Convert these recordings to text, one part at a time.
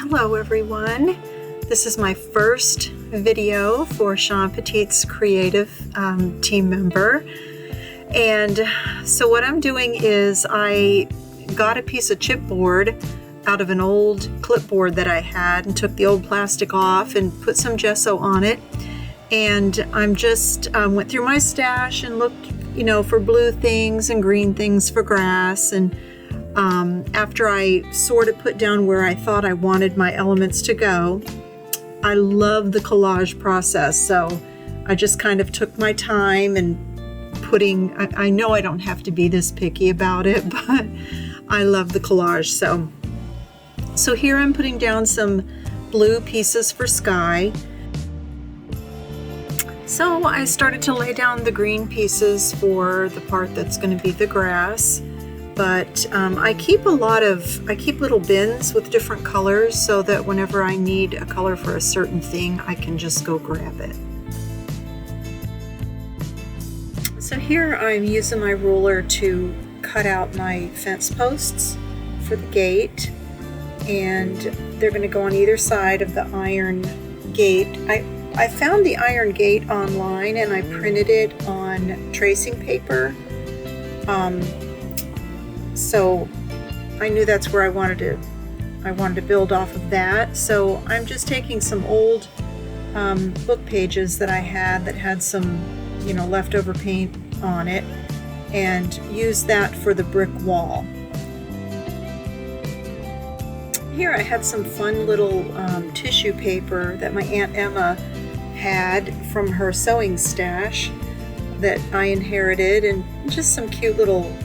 Hello everyone. This is my first video for Shawn Petite's creative team member. And so what I'm doing is I got a piece of chipboard out of an old clipboard that I had and took the old plastic off and put some gesso on it. And I'm just went through my stash and looked, for blue things and green things for grass. And after I sort of put down where I thought I wanted my elements to go, I love the collage process. So I just kind of took my time and I know I don't have to be this picky about it, but I love the collage. So here I'm putting down some blue pieces for sky. So I started to lay down the green pieces for the part that's going to be the grass. But I keep little bins with different colors so that whenever I need a color for a certain thing, I can just go grab it. So here I'm using my ruler to cut out my fence posts for the gate, and they're going to go on either side of the iron gate. I found the iron gate online and I printed it on tracing paper. So I knew that's where I wanted to build off of that. So I'm just taking some old book pages that I had that had some, leftover paint on it, and use that for the brick wall. Here I had some fun little tissue paper that my Aunt Emma had from her sewing stash that I inherited, and just some cute little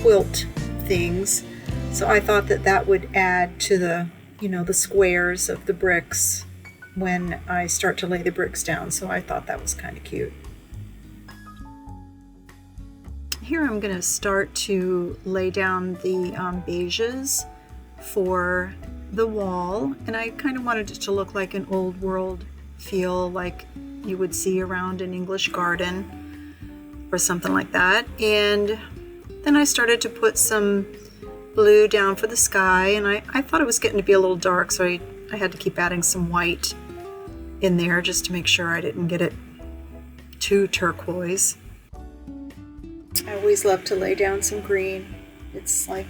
quilt things. So I thought that would add to the, the squares of the bricks when I start to lay the bricks down. So I thought that was kind of cute. Here I'm going to start to lay down the beiges for the wall, and I kind of wanted it to look like an old world feel, like you would see around an English garden or something like that. And then I started to put some blue down for the sky, and I thought it was getting to be a little dark, so I had to keep adding some white in there just to make sure I didn't get it too turquoise. I always love to lay down some green. It's like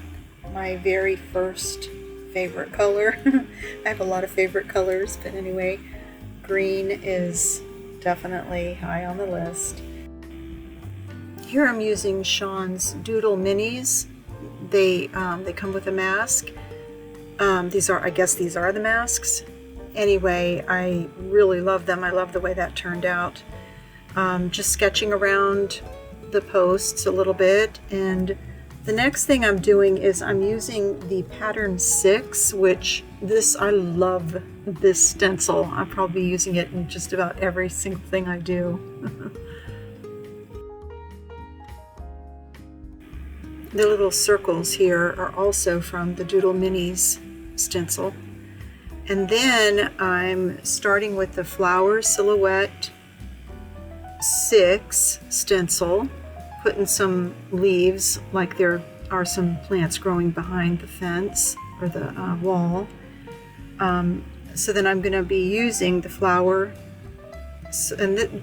my very first favorite color. I have a lot of favorite colors, but anyway, green is definitely high on the list. Here I'm using Shawn's Doodle Minis. They come with a mask. I guess these are the masks. Anyway, I really love them. I love the way that turned out. Just sketching around the posts a little bit, and the next thing I'm doing is I'm using the pattern 6, which I love this stencil. I'll probably be using it in just about every single thing I do. The little circles here are also from the Doodle Minis stencil. And then I'm starting with the Flower Silhouette 6 stencil, putting some leaves, like there are some plants growing behind the fence or the wall. So then I'm going to be using the flower, and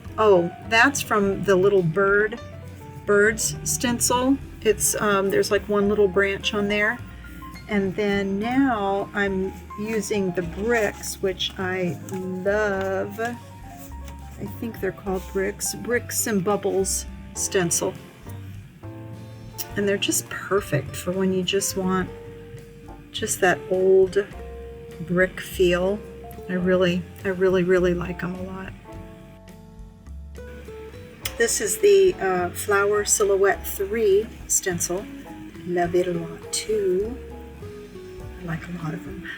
that's from the little birds stencil. It's there's like one little branch on there, and then now I'm using the bricks, which I love. I think they're called bricks and bubbles stencil, and they're just perfect for when you just want just that old brick feel. I really like them a lot. This is the Flower Silhouette 3 stencil. Love it a lot too. I like a lot of them.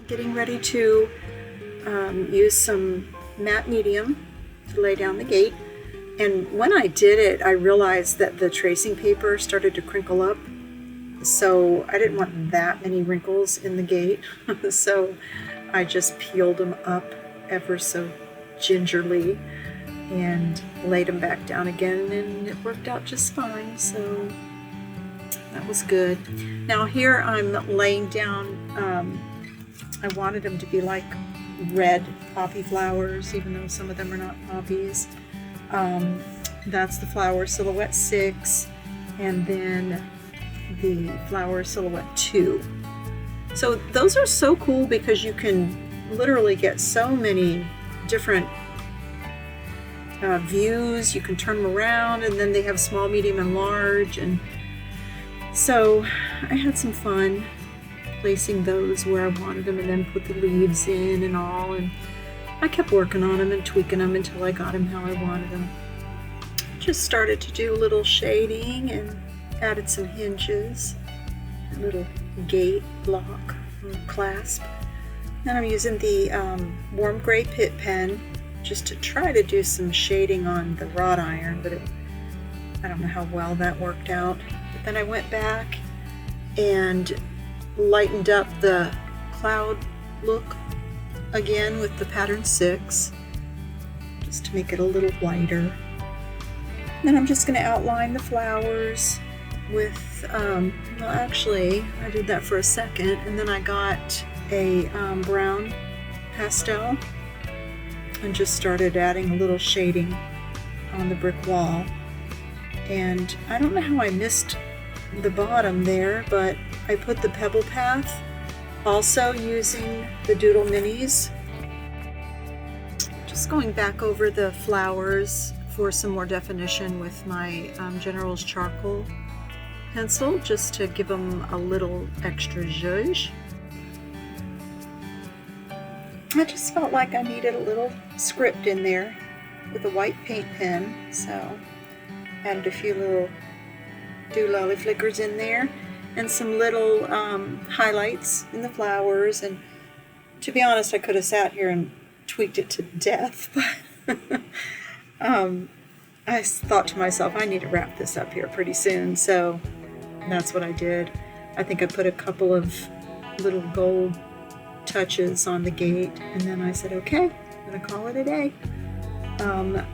Getting ready to use some matte medium to lay down the gate. And when I did it, I realized that the tracing paper started to crinkle up. So I didn't want that many wrinkles in the gate. So I just peeled them up ever so gingerly and laid them back down again, and it worked out just fine. So That was good. Now here I'm laying down, I wanted them to be like red poppy flowers, even though some of them are not poppies. That's the flower silhouette 6, and then the flower silhouette 2. So those are so cool because you can literally get so many different views. You can turn them around, and then they have small, medium, and large. And so I had some fun placing those where I wanted them, and then put the leaves in and all. And I kept working on them and tweaking them until I got them how I wanted them. Just started to do a little shading and added some hinges, a little gate block or clasp. Then I'm using the warm gray pit pen just to try to do some shading on the wrought iron, but I don't know how well that worked out. But then I went back and lightened up the cloud look again with the pattern 6, just to make it a little whiter. Then I'm just going to outline the flowers with, well actually I did that for a second, and then I got a brown pastel and just started adding a little shading on the brick wall. And I don't know how I missed the bottom there, but I put the pebble path also using the Doodle Minis. Just going back over the flowers for some more definition with my General's charcoal pencil, just to give them a little extra zhuzh. I just felt like I needed a little script in there with a white paint pen, so added a few little doolally flickers in there and some little highlights in the flowers. And to be honest, I could have sat here and tweaked it to death, but I thought to myself, I need to wrap this up here pretty soon, so that's what I did. I think I put a couple of little gold touches on the gate, and then I said, okay, I'm gonna call it a day.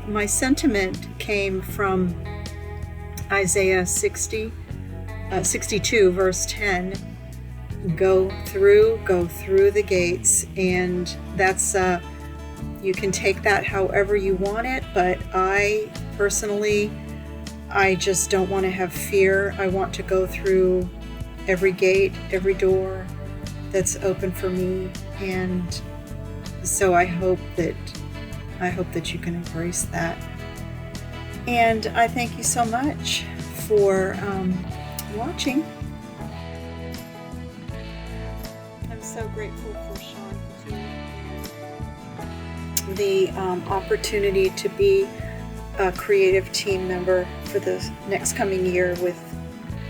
My sentiment came from Isaiah 62 verse 10. Go through the gates. And that's you can take that however you want it, but I personally, I just don't want to have fear. I want to go through every gate, every door that's open for me, and so I hope that you can embrace that. And I thank you so much for watching. I'm so grateful for Shawn for the opportunity to be a creative team member for the next coming year with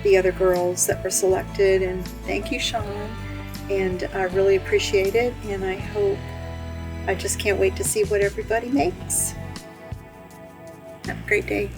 the other girls that were selected. And thank you, Shawn. And I really appreciate it, and I just can't wait to see what everybody makes. Have a great day.